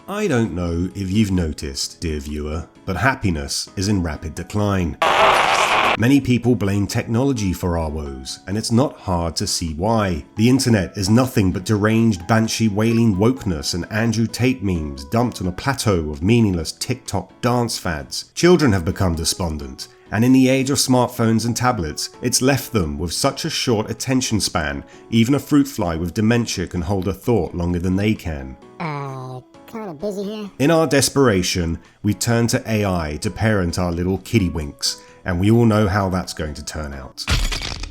I don't know if you've noticed, dear viewer, but happiness is in rapid decline. Many people blame technology for our woes, and it's not hard to see why. The internet is nothing but deranged banshee wailing wokeness and Andrew Tate memes dumped on a plateau of meaningless TikTok dance fads. Children have become despondent, and in the age of smartphones and tablets, it's left them with such a short attention span, even a fruit fly with dementia can hold a thought longer than they can. Kinda busy here. In our desperation, we turn to AI to parent our little kiddywinks, and we all know how that's going to turn out.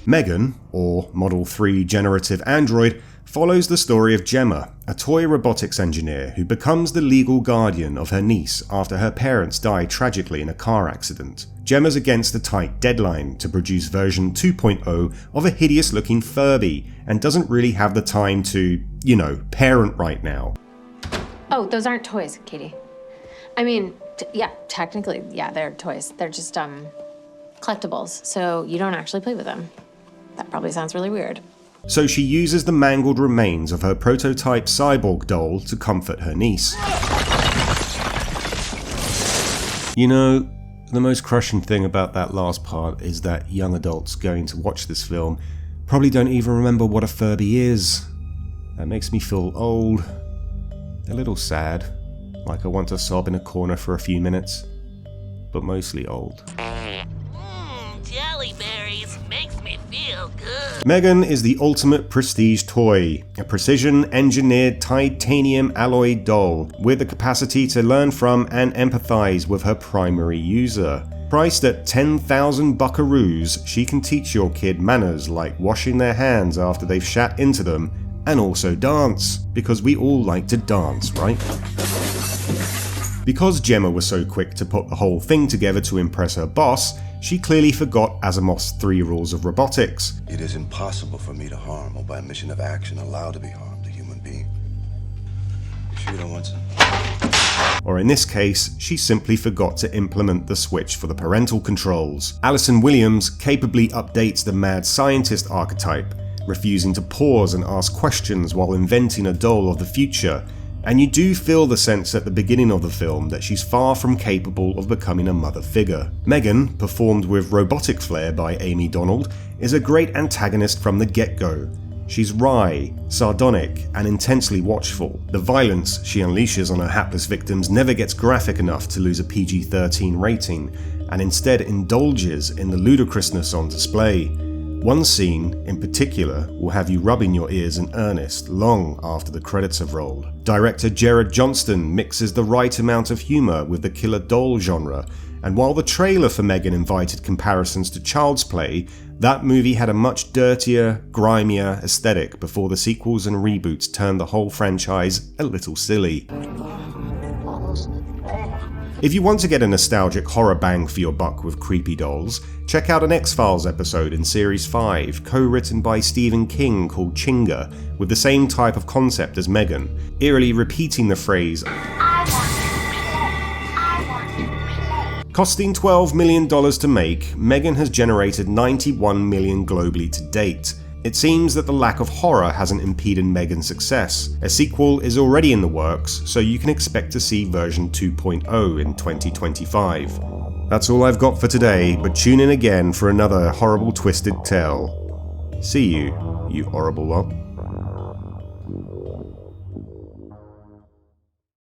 M3gAN, or Model 3 Generative Android, follows the story of Gemma, a toy robotics engineer who becomes the legal guardian of her niece after her parents die tragically in a car accident. Gemma's against a tight deadline to produce version 2.0 of a hideous looking Furby, and doesn't really have the time to, parent right now. Oh, those aren't toys, Katie. I mean, technically, they're toys. They're just, collectibles, so you don't actually play with them. That probably sounds really weird. So she uses the mangled remains of her prototype cyborg doll to comfort her niece. The most crushing thing about that last part is that young adults going to watch this film probably don't even remember what a Furby is. That makes me feel old. A little sad, like I want to sob in a corner for a few minutes, but mostly old. Jelly berries makes me feel good. M3gAN is the ultimate prestige toy, a precision-engineered titanium alloy doll with the capacity to learn from and empathize with her primary user. Priced at 10,000 buckaroos, she can teach your kid manners like washing their hands after they've shat into them, and also dance, because we all like to dance, right? Because Gemma was so quick to put the whole thing together to impress her boss, she clearly forgot Asimov's 3 rules of robotics. It is impossible for me to harm or by mission of action allow to be harmed a human being. You sure you don't want some? Or in this case, she simply forgot to implement the switch for the parental controls. Alison Williams capably updates the mad scientist archetype, refusing to pause and ask questions while inventing a doll of the future, and you do feel the sense at the beginning of the film that she's far from capable of becoming a mother figure. M3gAN, performed with robotic flair by Amy Donald, is a great antagonist from the get-go. She's wry, sardonic, and intensely watchful. The violence she unleashes on her hapless victims never gets graphic enough to lose a PG-13 rating, and instead indulges in the ludicrousness on display. One scene, in particular, will have you rubbing your ears in earnest long after the credits have rolled. Director Jared Johnston mixes the right amount of humour with the killer doll genre, and while the trailer for M3gAN invited comparisons to Child's Play, that movie had a much dirtier, grimier aesthetic before the sequels and reboots turned the whole franchise a little silly. If you want to get a nostalgic horror bang for your buck with creepy dolls, check out an X-Files episode in Series 5, co-written by Stephen King, called Chinga, with the same type of concept as M3gAN, eerily repeating the phrase Costing $12 million to make, M3gAN has generated $91 million globally to date. It seems that the lack of horror hasn't impeded M3gAN's success. A sequel is already in the works, so you can expect to see version 2.0 in 2025. That's all I've got for today, but tune in again for another horrible twisted tale. See you horrible lot.